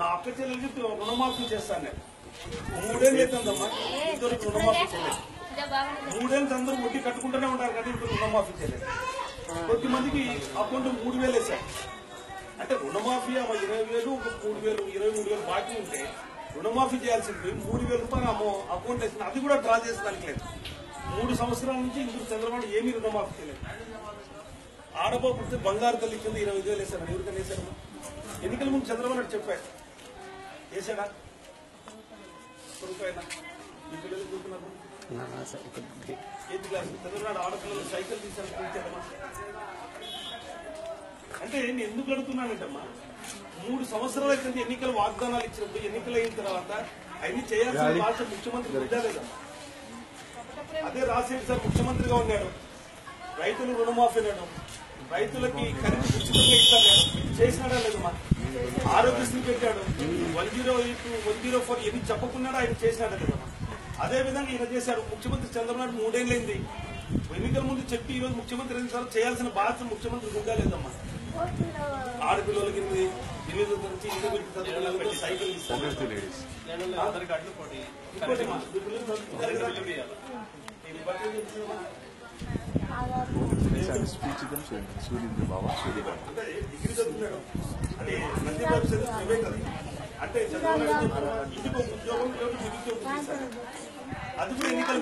నా అక్క చెల్లెలకి రుణమాఫీ చేస్తాను నేను. 3 ఏళ్ళు అవుతుందమ్మా ఇంతవరకు రుణమాఫీ చేయలేదు. 3 ఏళ్ళు అందరూ వడ్డీ కట్టుకుంటూనే ఉంటారు కదా, ఇంత రుణమాఫీ చేయలేదు. కొద్దిమందికి అకౌంట్ 3,000 వేశారు. అంటే రుణమాఫీ 20,000 ఒక 3,000 23,000 బాకీ ఉంటే రుణమాఫీ చేయాల్సింది 3,000 రూపాయలు అకౌంట్ వేసిన, అది కూడా డ్రా చేసడానికి లేదు. 3 సంవత్సరాల నుంచి ఇందుకు చంద్రబాబు ఏమీ రుణమాఫీ చేయలేదు. ఆడబాబు పుడితే బంగారు తల్లి కింద 25,000 వేశారు. ఎవరికైనా వేశారు? ఎన్నికల ముందు చంద్రబాబు నాయుడు చెప్పారు, వేసాడా? రూపాయన ఈ పిల్లలు చూస్తున్నారు 8th క్లాస్ చంద్రబాబు ఆడపిల్లలు సైకిల్ తీసారమ్మా. అంటే నేను ఎందుకు అడుగుతున్నానంటమ్మా, 3 సంవత్సరాల క్రితం ఎన్నికల వాగ్దానాలు ఇచ్చినప్పుడు ఎన్నికలు అయిన తర్వాత అన్ని చేయాల్సిన బాధ్యత ముఖ్యమంత్రి ఉండాలేదమ్మా. అదే రాజశేఖర్ సార్ ముఖ్యమంత్రిగా ఉన్నాడు, రైతులు రుణమాఫీ అన్నాడు, రైతులకి కరెంటు ఉచితంగా ఇస్తాడు, చేసినాడా లేదమ్మా. ఆరోగ్యశ్రీ పెట్టాడు, 108 104 ఎన్ని చెప్పకున్నాడా ఆయన చేసినాడా లేదమ్మా. అదే విధంగా ఈయన చేశాడు. ముఖ్యమంత్రి చంద్రబాబు 3 ఏళ్ళైంది. ఎన్నికల ముందు చెప్పి ఈ రోజు ముఖ్యమంత్రి అయిన తర్వాత చేయాల్సిన బాధ్యత ముఖ్యమంత్రి ఉందా లేదమ్మా. ఆడపిల్లలకి 8 నుంచి 20 సైకిల్ ఇస్తాను. డిగ్రీ చదువుతున్నాడు అంటే మంచి అంటే చంద్రబాబు ఇంటికి ఉద్యోగం నిరుద్యోగం అది కూడా ఎన్నికల